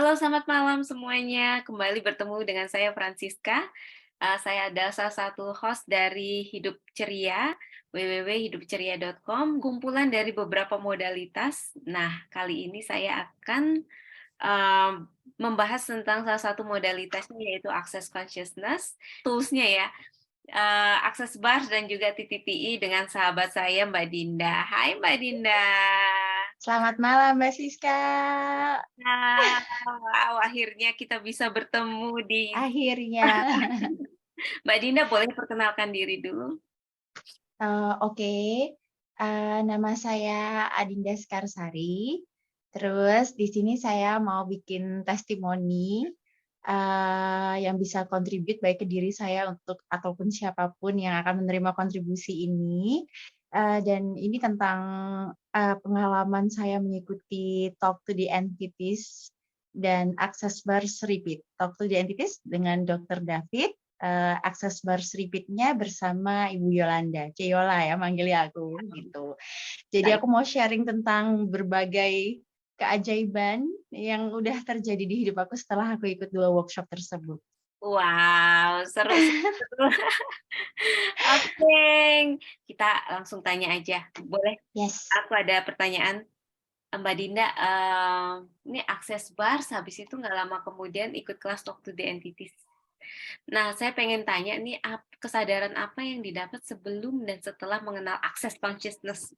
Halo, selamat malam semuanya. Kembali bertemu dengan saya Francisca. Saya adalah salah satu host dari Hidup Ceria, www.hidupceria.com, kumpulan dari beberapa modalitas. Nah, kali ini saya akan em, membahas tentang salah satu modalitasnya yaitu Access Consciousness, toolsnya ya, Access Bars dan juga TTPI dengan sahabat saya Mbak Dinda. Hai Mbak Dinda. Selamat malam Mbak Siska. Nah, wow, akhirnya kita bisa bertemu di Akhirnya. Mbak Dinda boleh perkenalkan diri dulu? Oke. Nama saya Adinda Sekarsari. Terus di sini saya mau bikin testimoni yang bisa kontribut baik ke diri saya untuk ataupun siapapun yang akan menerima kontribusi ini. Dan ini tentang pengalaman saya mengikuti Talk to the Entities dan Access Bars Repeat. Talk to the Entities dengan Dr. David, Access Bars Repeat-nya bersama Ibu Yolanda. Yola ya manggilnya aku gitu. Jadi aku mau sharing tentang berbagai keajaiban yang udah terjadi di hidup aku setelah aku ikut 2 workshop tersebut. Wow, seru, seru, seru. Oke, kita langsung tanya aja. Boleh? Yes. Aku ada pertanyaan, Mbak Dinda. Ini akses bars, habis itu nggak lama kemudian ikut kelas Talk to the Entities. Nah, saya pengen tanya nih, kesadaran apa yang didapat sebelum dan setelah mengenal access consciousness?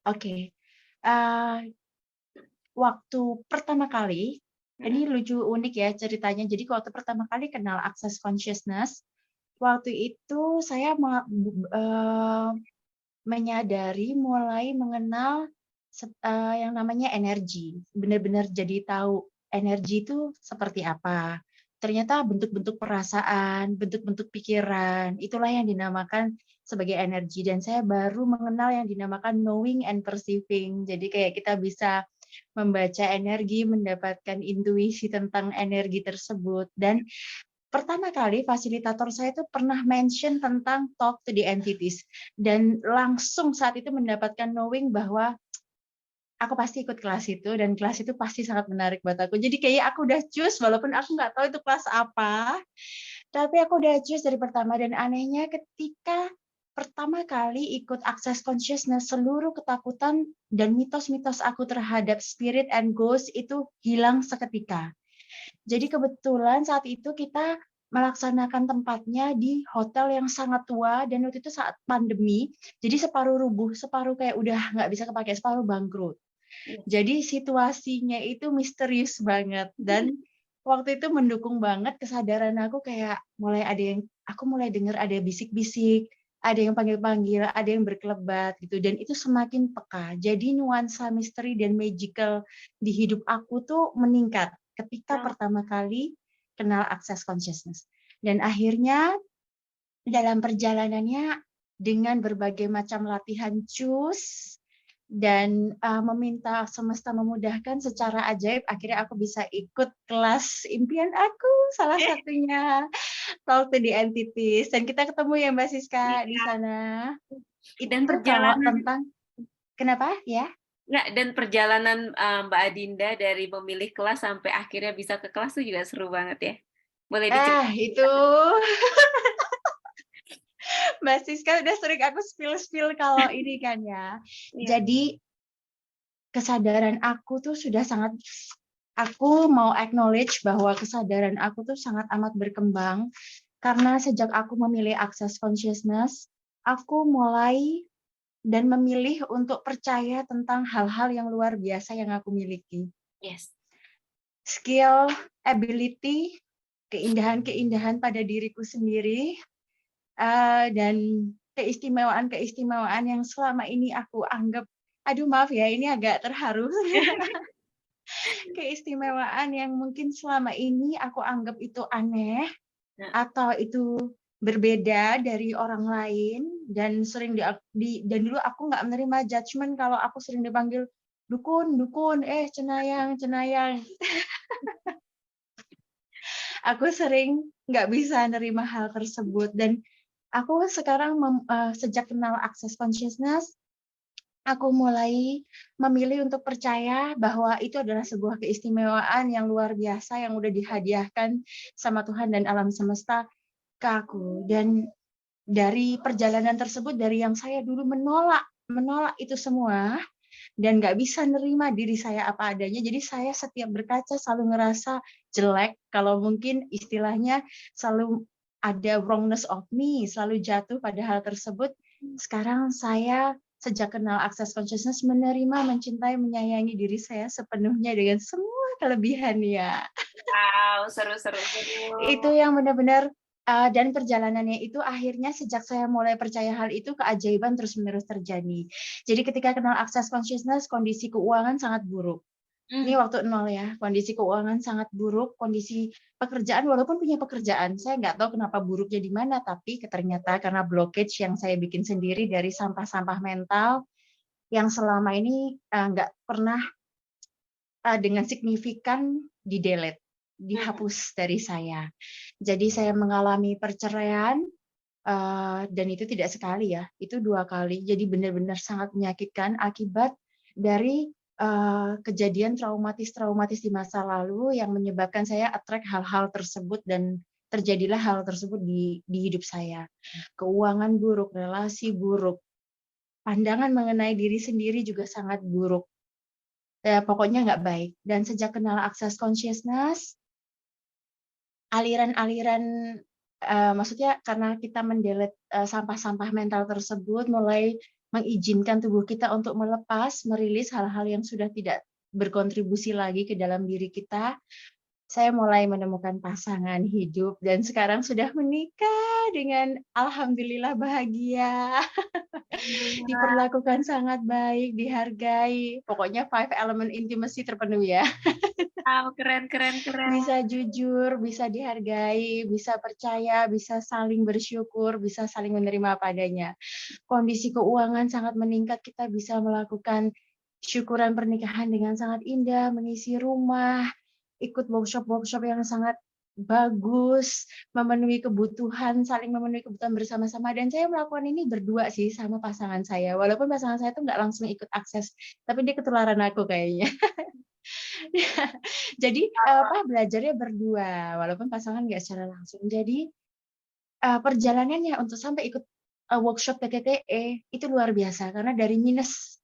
Oke. Eee, Waktu pertama kali, ini Mm-mm. lucu unik ya ceritanya. Jadi waktu pertama kali kenal Access Consciousness, waktu itu saya menyadari mulai mengenal yang namanya energi. Benar-benar jadi tahu energi itu seperti apa. Ternyata bentuk-bentuk perasaan, bentuk-bentuk pikiran, itulah yang dinamakan sebagai energi. Dan saya baru mengenal yang dinamakan knowing and perceiving. Jadi kayak kita bisa membaca energi, mendapatkan intuisi tentang energi tersebut. Dan pertama kali fasilitator saya itu pernah mention tentang talk to the entities, dan langsung saat itu mendapatkan knowing bahwa aku pasti ikut kelas itu dan kelas itu pasti sangat menarik buat aku. Jadi kayak aku udah cus walaupun aku nggak tahu itu kelas apa, tapi aku udah cus dari pertama. Dan anehnya ketika pertama kali ikut Access Consciousness, seluruh ketakutan dan mitos-mitos aku terhadap spirit and ghost itu hilang seketika. Jadi kebetulan saat itu kita melaksanakan tempatnya di hotel yang sangat tua dan waktu itu saat pandemi, jadi separuh rubuh, separuh kayak udah nggak bisa kepakai, separuh bangkrut. Yes. Jadi situasinya itu misterius banget dan waktu itu mendukung banget kesadaran aku, kayak aku mulai dengar ada bisik-bisik, ada yang panggil-panggil, ada yang berkelebat gitu, dan itu semakin peka. Jadi nuansa misteri dan magical di hidup aku tuh meningkat ketika Oh, pertama kali kenal Access Consciousness. Dan akhirnya dalam perjalanannya dengan berbagai macam latihan cus dan meminta semesta memudahkan secara ajaib, akhirnya aku bisa ikut kelas impian aku, salah satunya Talk to the Entities, dan kita ketemu ya Mbak Siska di iya. sana. Dan Itu kalau perjalanan tentang kenapa ya? Nggak, dan perjalanan, Mbak Adinda dari memilih kelas sampai akhirnya bisa ke kelas tuh juga seru banget ya. Boleh diceritain? Itu Mbak Siska udah sering aku spill-spill kalau ini kan ya. Iya. Jadi kesadaran aku tuh sudah sangat, aku mau acknowledge bahwa kesadaran aku tuh sangat amat berkembang karena sejak aku memilih Access Consciousness, aku mulai dan memilih untuk percaya tentang hal-hal yang luar biasa yang aku miliki. Yes. Skill, ability, keindahan-keindahan pada diriku sendiri, dan keistimewaan-keistimewaan yang selama ini aku anggap, aduh maaf ya ini agak terharu, keistimewaan yang mungkin selama ini aku anggap itu aneh Nah, atau itu berbeda dari orang lain, dan sering dan dulu aku nggak menerima judgement kalau aku sering dipanggil dukun, dukun, cenayang, cenayang. Aku sering nggak bisa nerima hal tersebut, dan aku sekarang sejak kenal Access Consciousness, Aku mulai memilih untuk percaya bahwa itu adalah sebuah keistimewaan yang luar biasa yang udah dihadiahkan sama Tuhan dan alam semesta ke aku. Dan dari perjalanan tersebut, dari yang saya dulu menolak menolak itu semua dan nggak bisa nerima diri saya apa adanya, jadi saya setiap berkaca selalu ngerasa jelek, kalau mungkin istilahnya selalu ada wrongness of me, selalu jatuh pada hal tersebut. Sekarang saya sejak kenal Access Consciousness menerima, mencintai, menyayangi diri saya sepenuhnya dengan semua kelebihannya. Wow, seru seru seru. Itu yang benar-benar dan perjalanannya itu akhirnya sejak saya mulai percaya hal itu, keajaiban terus-menerus terjadi. Jadi ketika kenal Access Consciousness, kondisi keuangan sangat buruk. Ini Mmm, waktu nol ya, kondisi keuangan sangat buruk, kondisi pekerjaan walaupun punya pekerjaan, saya nggak tahu kenapa buruknya di mana, tapi ternyata karena blockage yang saya bikin sendiri dari sampah-sampah mental yang selama ini nggak pernah dengan signifikan di-delete, mhm. dihapus dari saya. Jadi saya mengalami perceraian, dan itu tidak sekali ya, itu 2 kali. Jadi benar-benar sangat menyakitkan akibat dari, kejadian traumatis-traumatis di masa lalu yang menyebabkan saya attract hal-hal tersebut dan terjadilah hal tersebut di hidup saya. Keuangan buruk, relasi buruk, pandangan mengenai diri sendiri juga sangat buruk. Ya pokoknya nggak baik. Dan sejak kenal Access Consciousness, aliran-aliran, maksudnya karena kita mendelete, sampah-sampah mental tersebut, mulai mengizinkan tubuh kita untuk melepas, merilis hal-hal yang sudah tidak berkontribusi lagi ke dalam diri kita, saya mulai menemukan pasangan hidup dan sekarang sudah menikah dengan alhamdulillah bahagia, diperlakukan sangat baik, dihargai, pokoknya 5 element intimacy terpenuhi ya. Wow, keren keren keren. Bisa jujur, bisa dihargai, bisa percaya, bisa saling bersyukur, bisa saling menerima apa adanya. Kondisi keuangan sangat meningkat, kita bisa melakukan syukuran pernikahan dengan sangat indah, mengisi rumah, ikut workshop-workshop yang sangat bagus, memenuhi kebutuhan, saling memenuhi kebutuhan bersama-sama, dan saya melakukan ini berdua sih sama pasangan saya. Walaupun pasangan saya tuh nggak langsung ikut akses, tapi dia ketularan aku kayaknya. Jadi, belajarnya berdua, walaupun pasangan nggak secara langsung. Jadi, perjalanannya untuk sampai ikut, workshop PTTE itu luar biasa, karena dari minus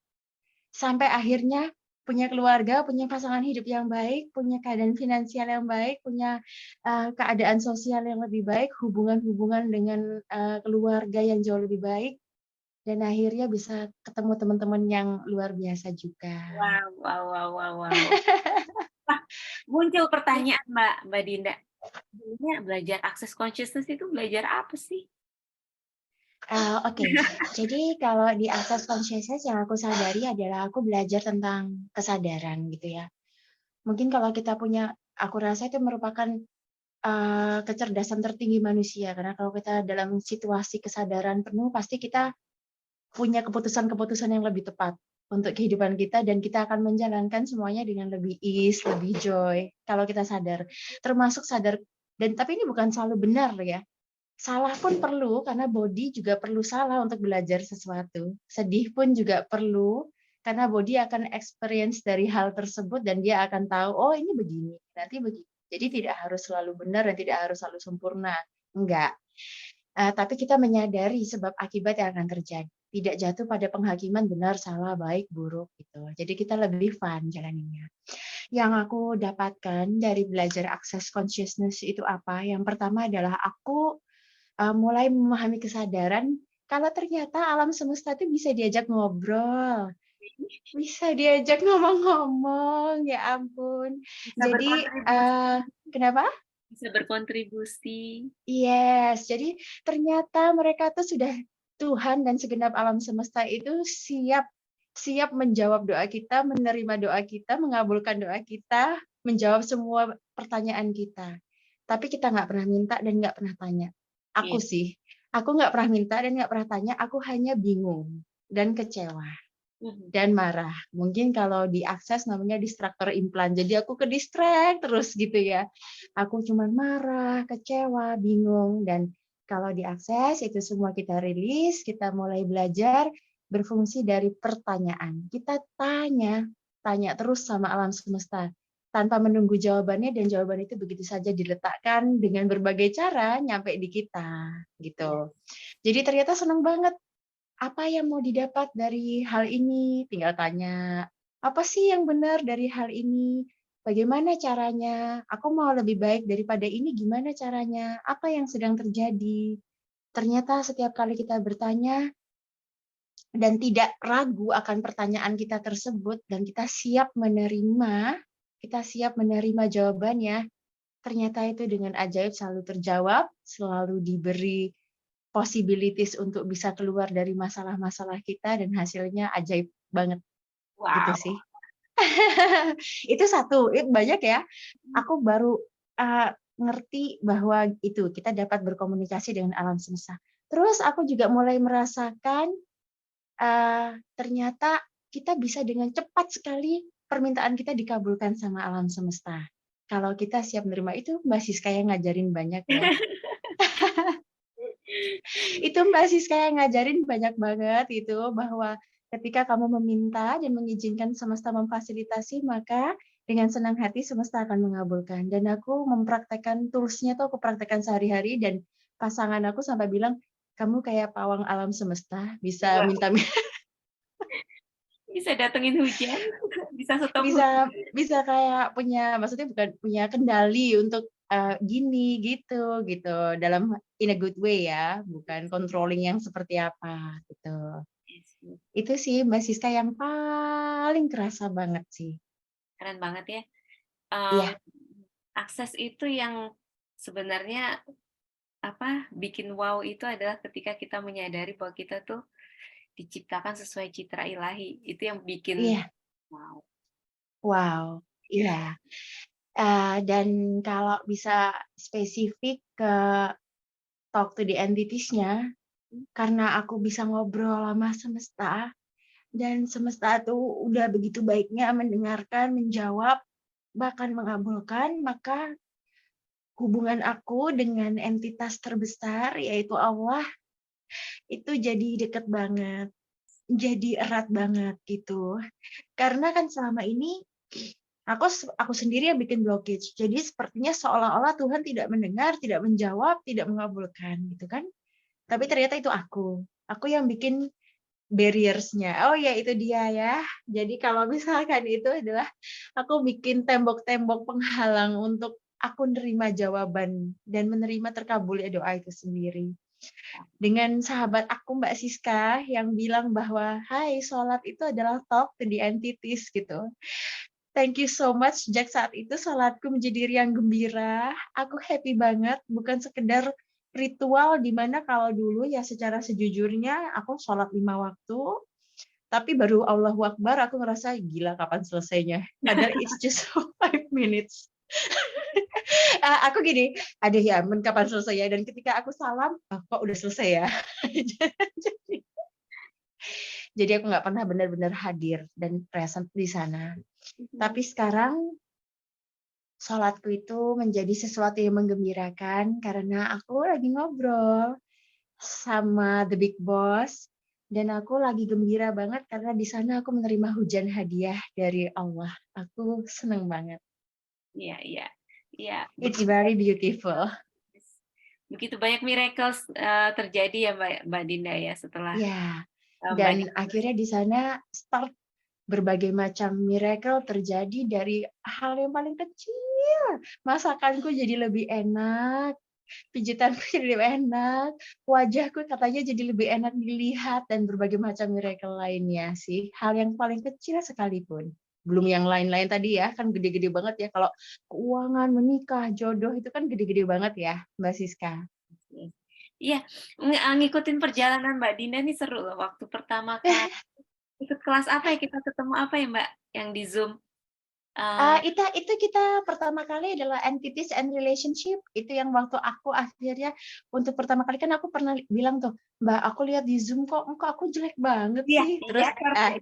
sampai akhirnya punya keluarga, punya pasangan hidup yang baik, punya keadaan finansial yang baik, punya, keadaan sosial yang lebih baik, hubungan-hubungan dengan, keluarga yang jauh lebih baik, dan akhirnya bisa ketemu teman-teman yang luar biasa juga. Wow wow wow wow wow. Wah, muncul pertanyaan Mbak Mbak Dinda, sebenarnya belajar Access Consciousness itu belajar apa sih? Oke. Jadi kalau di Access Consciousness yang aku sadari adalah aku belajar tentang kesadaran gitu ya. Mungkin kalau kita punya aku rasa itu merupakan, kecerdasan tertinggi manusia, karena kalau kita dalam situasi kesadaran penuh pasti kita punya keputusan-keputusan yang lebih tepat untuk kehidupan kita dan kita akan menjalankan semuanya dengan lebih ease, lebih joy kalau kita sadar. Termasuk sadar dan tapi ini bukan selalu benar ya. Salah pun perlu, karena body juga perlu salah untuk belajar sesuatu. Sedih pun juga perlu, karena body akan experience dari hal tersebut dan dia akan tahu, "Oh ini begini, nanti begini." Jadi tidak harus selalu benar dan tidak harus selalu sempurna, enggak. Tapi kita menyadari sebab akibat yang akan terjadi, tidak jatuh pada penghakiman benar, salah, baik, buruk, gitu. Jadi kita lebih fun jalaninnya. Yang aku dapatkan dari belajar Access Consciousness itu apa, yang pertama adalah aku mulai memahami kesadaran kalau ternyata alam semesta itu bisa diajak ngobrol, bisa diajak ngomong-ngomong, ya ampun. Bisa Jadi, berkontribusi kenapa? bisa berkontribusi. Yes, jadi ternyata mereka tuh sudah Tuhan dan segenap alam semesta itu siap siap menjawab doa kita, menerima doa kita, mengabulkan doa kita, menjawab semua pertanyaan kita. Tapi kita nggak pernah minta dan nggak pernah tanya. Aku Iya, sih, aku nggak pernah minta dan nggak pernah tanya, aku hanya bingung dan kecewa mhm. dan marah. Mungkin kalau diakses namanya distraktor implan. Jadi aku ke-distract terus gitu ya. Aku cuman marah, kecewa, bingung dan kalau diakses itu semua kita rilis, kita mulai belajar berfungsi dari pertanyaan. Kita tanya terus sama alam semesta tanpa menunggu jawabannya, dan jawaban itu begitu saja diletakkan dengan berbagai cara nyampe di kita Iya. gitu. Jadi ternyata senang banget, apa yang mau didapat dari hal ini? Tinggal tanya, apa sih yang benar dari hal ini? Bagaimana caranya? Aku mau lebih baik daripada ini, gimana caranya? Apa yang sedang terjadi? Ternyata setiap kali kita bertanya dan tidak ragu akan pertanyaan kita tersebut, dan kita siap menerima jawabannya, ternyata itu dengan ajaib selalu terjawab, selalu diberi possibilities untuk bisa keluar dari masalah-masalah kita, dan hasilnya ajaib banget, gitu Wow. sih. Itu satu, banyak ya. Aku baru, ngerti bahwa itu, kita dapat berkomunikasi dengan alam semesta. Terus aku juga mulai merasakan, ternyata kita bisa dengan cepat sekali permintaan kita dikabulkan sama alam semesta. Kalau kita siap menerima itu, Mbak Siska yang ngajarin banyak ya. Itu Mbak Siska yang ngajarin banyak banget itu, bahwa ketika kamu meminta dan mengizinkan semesta memfasilitasi, maka dengan senang hati semesta akan mengabulkan. Dan aku mempraktekkan tools-nya tuh, aku praktekkan sehari-hari, dan pasangan aku sampai bilang, "Kamu kayak pawang alam semesta, bisa Wah, minta bisa datengin hujan, bisa stop hujan. bisa bisa kayak punya, maksudnya bukan punya kendali untuk, gini, gitu gitu, dalam in a good way ya, bukan controlling yang seperti apa, gitu. Itu sih Mbak Siska yang paling kerasa banget sih. Keren banget ya. Mmm, Iya akses itu yang sebenarnya bikin wow itu adalah ketika kita menyadari bahwa kita tuh diciptakan sesuai citra ilahi. Itu yang bikin iya, wow. wow, Ya. iya. Dan kalau bisa spesifik ke talk to the entities-nya, karena aku bisa ngobrol sama semesta, dan semesta tuh udah begitu baiknya mendengarkan, menjawab, bahkan mengabulkan, maka hubungan aku dengan entitas terbesar, yaitu Allah, itu jadi deket banget, jadi erat banget gitu. Karena kan selama ini aku sendiri yang bikin blockage. Jadi sepertinya seolah-olah Tuhan tidak mendengar, tidak menjawab, tidak mengabulkan gitu kan. Tapi ternyata itu aku. Aku yang bikin barriers-nya. Oh ya, itu dia ya. Jadi kalau misalkan itu adalah aku bikin tembok-tembok penghalang untuk aku nerima jawaban dan menerima terkabulnya doa itu sendiri. Dengan sahabat aku Mbak Siska yang bilang bahwa, "Hai, sholat itu adalah talk to the entities," gitu. Thank you so much, sejak saat itu sholatku menjadi riang gembira, aku happy banget, bukan sekedar ritual di mana kalau dulu ya secara sejujurnya aku sholat 5 waktu, tapi baru Allahu Akbar aku ngerasa, "Gila kapan selesainya?" Padahal it's just 5 minutes. Aku gini, "Aduh ya ampun kapan selesai ya?" Dan ketika aku salam, "Oh kok udah selesai ya?" Jadi aku nggak pernah benar-benar hadir dan present di sana. Tapi sekarang sholatku itu menjadi sesuatu yang menggembirakan karena aku lagi ngobrol sama the big boss, dan aku lagi gembira banget karena di sana aku menerima hujan hadiah dari Allah. Aku seneng banget. Iya, iya. Iya, It's very beautiful. begitu banyak miracles, terjadi ya Mbak Dinda ya setelah, Ya, Mbak dan Dinda. akhirnya di sana start berbagai macam miracle terjadi dari hal yang paling kecil. Masakanku jadi lebih enak, pijitanku jadi lebih enak, wajahku katanya jadi lebih enak dilihat, dan berbagai macam miracle lainnya sih. Hal yang paling kecil sekalipun. Belum yang lain-lain tadi ya, kan gede-gede banget ya. Kalau keuangan, menikah, jodoh itu kan gede-gede banget ya, Mbak Siska. Iya, ngikutin perjalanan Mbak Dinda nih seru loh. Waktu pertama kali ikut kelas apa ya, kita ketemu apa ya Mbak, yang di Zoom? Eee, Itu kita pertama kali adalah entities and relationship. Itu yang waktu aku akhirnya untuk pertama kali kan aku pernah bilang tuh, "Mbak, aku lihat di Zoom kok muka aku jelek banget iya, sih." iya, Terus,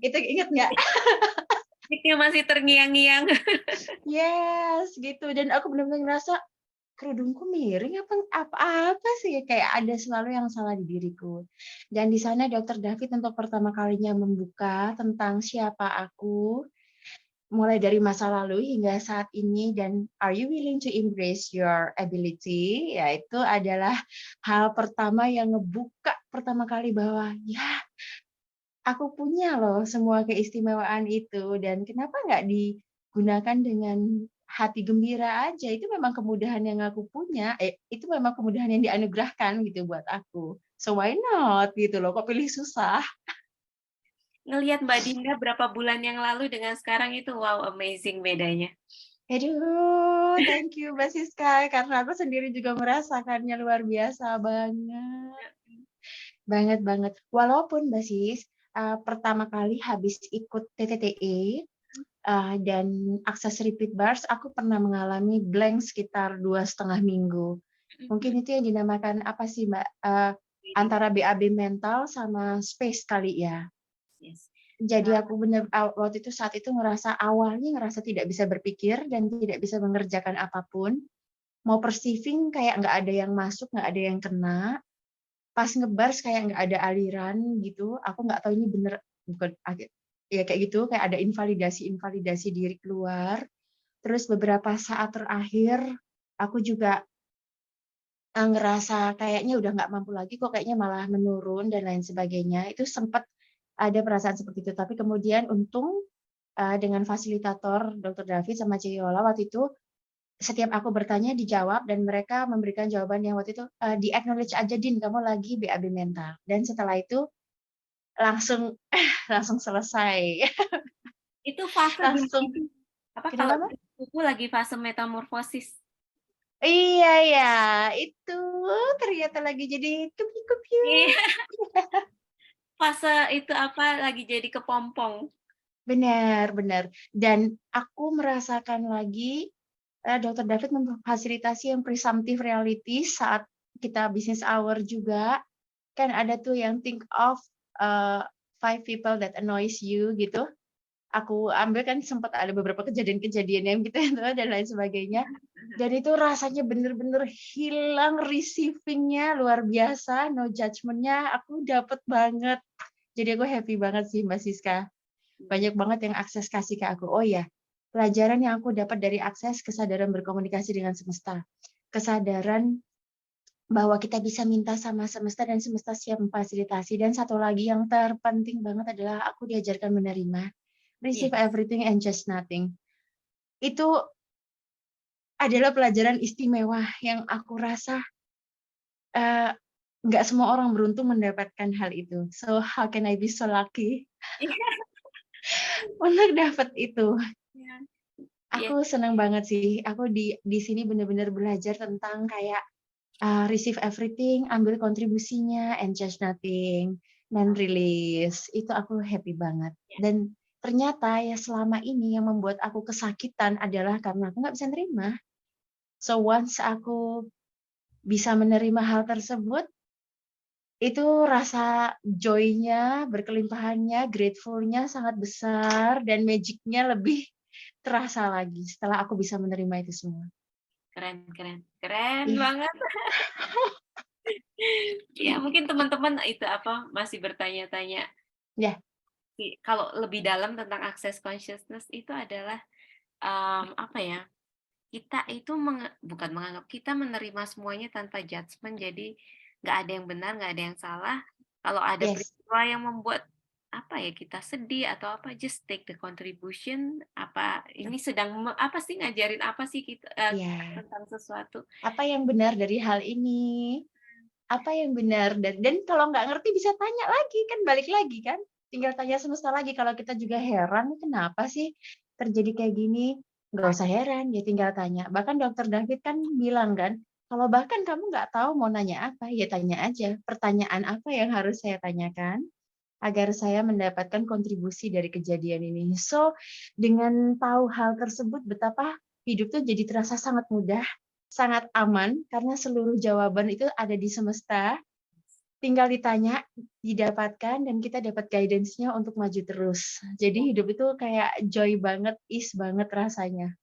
itu inget nggak? mic-nya masih terngiang-ngiang. Yes, gitu. Dan aku benar-benar ngerasa, kerudungku miring apa sih, kayak ada selalu yang salah di diriku. Dan di sana Dokter David untuk pertama kalinya membuka tentang siapa aku, mulai dari masa lalu hingga saat ini dan are you willing to embrace your ability? Ya itu adalah hal pertama yang ngebuka pertama kali bahwa, ya aku punya loh semua keistimewaan itu dan kenapa nggak digunakan dengan hati gembira aja, itu memang kemudahan yang aku punya, itu memang kemudahan yang dianugerahkan gitu buat aku. So why not gitu loh, kok pilih susah? Ngelihat Mbak Dinda berapa bulan yang lalu dengan sekarang itu, wow amazing bedanya. Aduh, thank you Mbak Siska, karena aku sendiri juga merasakannya luar biasa banget. Banget banget. Walaupun Mbak Sis, pertama kali habis ikut TTTE, dan akses repeat bars, aku pernah mengalami blank sekitar 2,5 minggu. Mungkin itu yang dinamakan apa sih Mbak, antara BAB mental sama space kali ya? Yes. Jadi aku bener waktu itu saat itu awalnya ngerasa tidak bisa berpikir dan tidak bisa mengerjakan apapun, mau perceiving kayak nggak ada yang masuk, nggak ada yang kena, pas ngebars kayak nggak ada aliran gitu, aku nggak tahu ini bener bukan ya kayak gitu, kayak ada invalidasi diri keluar. Terus beberapa saat terakhir, aku juga, ngerasa kayaknya udah nggak mampu lagi kok, kayaknya malah menurun dan lain sebagainya. Itu sempat ada perasaan seperti itu, tapi kemudian untung, dengan fasilitator Dokter David sama Ciola waktu itu, setiap aku bertanya dijawab dan mereka memberikan jawaban yang waktu itu, "Di-acknowledge aja Din, kamu lagi BAB mental." Dan setelah itu langsung langsung selesai. Itu fase di Langsung apa, kalau kenapa, Mbak? di buku lagi fase metamorfosis. Iya ya, itu ternyata lagi jadi Iya, Cupyu. fase itu apa, lagi jadi kepompong. Benar benar. Dan aku merasakan lagi, Dokter David memfasilitasi yang presumptive reality saat kita business hour juga, kan ada tuh yang think of, eee, 5 people that annoys you gitu. Aku ambil kan sempat ada beberapa kejadian-kejadian yang gitu itu dan lain sebagainya, dan itu rasanya bener-bener hilang receiving-nya luar biasa, no judgement-nya aku dapet banget. Jadi aku happy banget sih Mbak Siska, banyak banget yang akses kasih ke aku. Oh ya, pelajaran yang aku dapat dari akses kesadaran berkomunikasi dengan semesta. Kesadaran bahwa kita bisa minta sama semesta dan semesta siap memfasilitasi, dan satu lagi yang terpenting banget adalah aku diajarkan menerima. Receive Yes. everything and just nothing. Itu adalah pelajaran istimewa yang aku rasa, eee, nggak semua orang beruntung mendapatkan hal itu. So, how can I be so lucky untuk dapat itu. Iya, iya, Aku senang banget sih, aku di sini benar-benar belajar tentang kayak, receive everything, ambil kontribusinya, and judge nothing, dan release. Itu aku happy banget. iya. Dan ternyata ya selama ini yang membuat aku kesakitan adalah karena aku nggak bisa nerima. So, once aku bisa menerima hal tersebut, itu rasa joy-nya, berkelimpahannya, grateful-nya sangat besar, dan magic-nya lebih terasa lagi setelah aku bisa menerima itu semua. Keren keren. Keren Iya, banget. Ya mungkin teman-teman itu apa, masih bertanya-tanya iya, sih, kalau lebih dalam tentang access consciousness itu adalah, apa ya, kita itu bukan menganggap, kita menerima semuanya tanpa judgement, jadi nggak ada yang benar, nggak ada yang salah. Kalau ada yes, peristiwa yang membuat, apa ya, kita sedih atau apa, just take the contribution, apa, ini sedang apa sih, ngajarin apa sih kita, iya. tentang sesuatu. Apa yang benar dari hal ini? Apa yang benar dan kalau nggak ngerti bisa tanya lagi kan, balik lagi kan, tinggal tanya semesta lagi. Kalau kita juga heran, "Kenapa sih terjadi kayak gini?" Nggak usah heran, ya tinggal tanya. Bahkan Dokter David kan bilang kan, "Kalau bahkan kamu nggak tahu mau nanya apa, ya tanya aja, pertanyaan apa yang harus saya tanyakan, agar saya mendapatkan kontribusi dari kejadian ini." So, dengan tahu hal tersebut betapa hidup tuh jadi terasa sangat mudah, sangat aman, karena seluruh jawaban itu ada di semesta, tinggal ditanya, didapatkan, dan kita dapat guidance-nya untuk maju terus. Jadi hidup itu kayak joy banget, ease banget rasanya.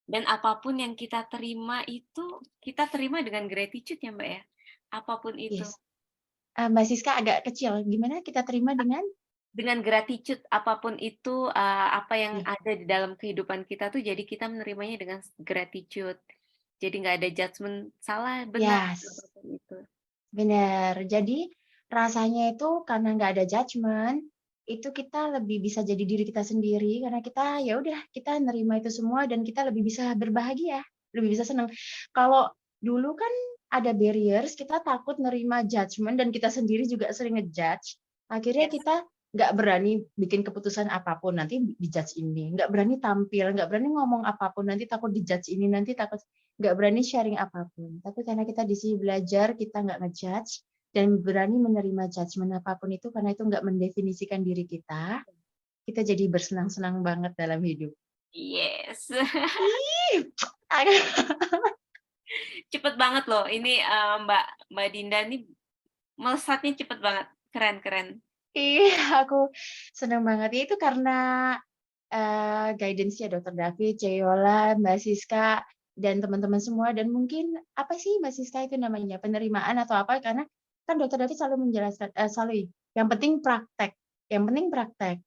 Dan apapun yang kita terima itu, kita terima dengan gratitude ya, Mbak, ya? Apapun itu. Yes. Mbak Siska agak kecil, gimana kita terima dengan? Dengan gratitude, apapun itu, apa yang Iya. ada di dalam kehidupan kita tuh jadi kita menerimanya dengan gratitude. Jadi nggak ada judgement salah, benar, Yes. apapun itu. Benar. Jadi rasanya itu karena nggak ada judgement, itu kita lebih bisa jadi diri kita sendiri karena kita ya udah kita nerima itu semua dan kita lebih bisa berbahagia, lebih bisa senang. Kalau dulu kan ada barriers, kita takut nerima judgement dan kita sendiri juga sering ngejudge. Akhirnya Yes. kita nggak berani bikin keputusan apapun, nanti dijudge ini, nggak berani tampil, nggak berani ngomong apapun, nanti takut dijudge ini, nanti takut nggak berani sharing apapun. Tapi karena kita di sini belajar, kita nggak ngejudge dan berani menerima judgement apapun itu karena itu nggak mendefinisikan diri kita jadi bersenang-senang banget dalam hidup. Yes. Ih, Cepet banget loh, ini, Mbak Mbak Dinda nih melesatnya cepet banget, keren keren. iya, aku senang banget. Ya itu karena guidance-nya Dokter David, Ceyola, Mbak Siska, dan teman-teman semua dan mungkin apa sih Mbak Siska itu namanya, penerimaan atau apa, karena kan Dokter David selalu menjelaskan selalu yang penting praktek yang penting praktek.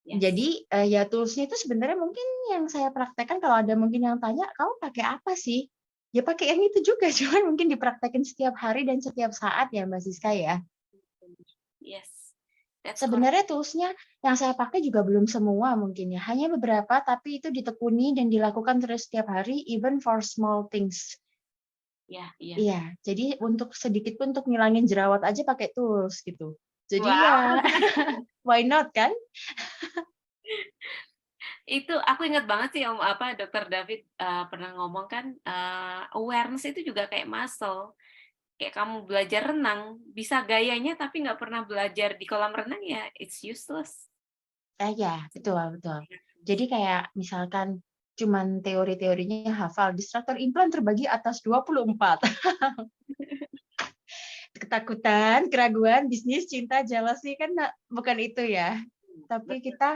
Yes. Jadi, ya tools-nya itu sebenarnya mungkin yang saya praktekkan kalau ada mungkin yang tanya, "Kamu pakai apa sih?" Ya pakai yang itu juga, cuman mungkin dipraktekin setiap hari dan setiap saat ya Mbak Siska ya. Yes, that's correct. Sebenarnya tools-nya yang saya pakai juga belum semua mungkin ya, hanya beberapa tapi itu ditekuni dan dilakukan terus setiap hari even for small things. Iya iya. Iya, jadi untuk sedikit pun untuk ngilangin jerawat aja pakai tools gitu. Jadi ya Wow. why not kan? Itu aku ingat banget sih Dokter David, pernah ngomong kan, awareness itu juga kayak muscle. Kayak kamu belajar renang, bisa gayanya tapi nggak pernah belajar di kolam renang ya it's useless. Ya betul betul. Jadi kayak misalkan cuman teori-teorinya hafal, distraktor implan terbagi atas 24. Ketakutan, keraguan, bisnis, cinta, jealousy kan bukan itu ya. Tapi Betul. kita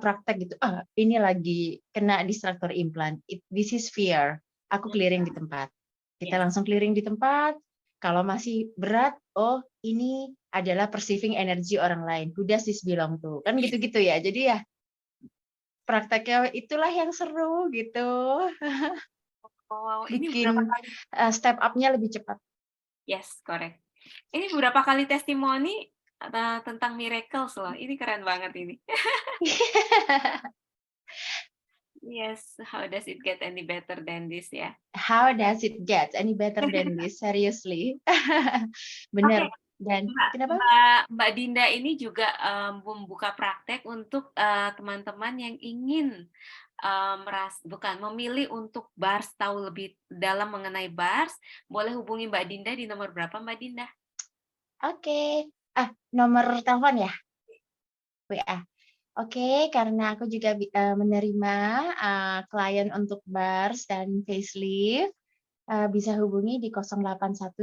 praktek gitu, ini lagi kena distraktor implan, this is fear, aku clearing di tempat. Kita Yes. langsung clearing di tempat, kalau masih berat, oh ini adalah perceiving energi orang lain, who does this belong to? Kan gitu-gitu ya. Jadi ya prakteknya itulah yang seru gitu, Oh, ini berapa bikin, kali step up-nya lebih cepat. yes, correct. Ini beberapa kali testimoni, tentang miracles loh, ini keren banget ini. Yes, how does it get any better than this ya? How does it get any better than this? Seriously. Oke, Bener. Dan Mbak kenapa? Mbak Mbak Dinda ini juga, membuka praktek untuk, teman-teman yang ingin, bukan, memilih untuk BARS, tahu lebih dalam mengenai BARS, boleh hubungi Mbak Dinda di nomor berapa, Mbak Dinda? Oke. Nomor telepon ya? WA? Oke, karena aku juga menerima, klien untuk BARS dan facelift, bisa hubungi di 0813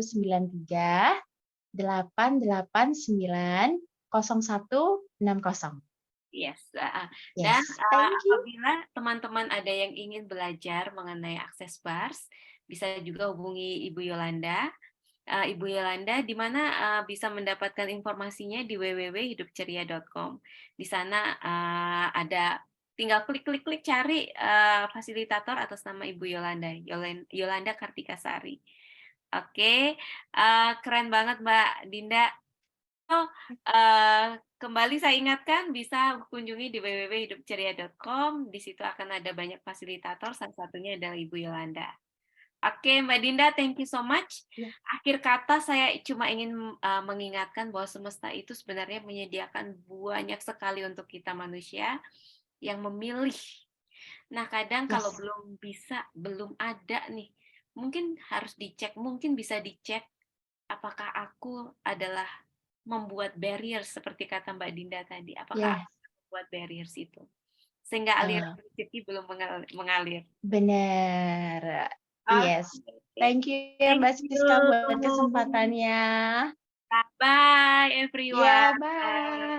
889 0160. Yes, heeh. Dan, Yes, thank you. apabila teman-teman ada yang ingin belajar mengenai akses BARS, bisa juga hubungi Ibu Yolanda. Ibu Yolanda, di mana bisa mendapatkan informasinya di www.hidupceria.com. Di sana ada tinggal klik cari fasilitator atas nama Ibu Yolanda, Yolanda Kartikasari. Oke, keren banget Mbak Dinda. So, kembali saya ingatkan bisa kunjungi di www.hidupceria.com. Di situ akan ada banyak fasilitator, salah satunya adalah Ibu Yolanda. Oke, Mbak Dinda, thank you so much. Ya, Akhir kata saya cuma ingin mengingatkan bahwa semesta itu sebenarnya menyediakan banyak sekali untuk kita manusia yang memilih. Nah, kadang kalau yes. belum ada nih, mungkin harus dicek, mungkin bisa dicek apakah aku adalah membuat barrier seperti kata Mbak Dinda tadi. Apakah Yes. aku membuat barriers itu? Sehingga aliran Oh, rezeki belum mengalir. bener. Yes. Oke, Thank you ya thank Mbak Siska buat you. kesempatannya. Bye Ya, everyone. bye.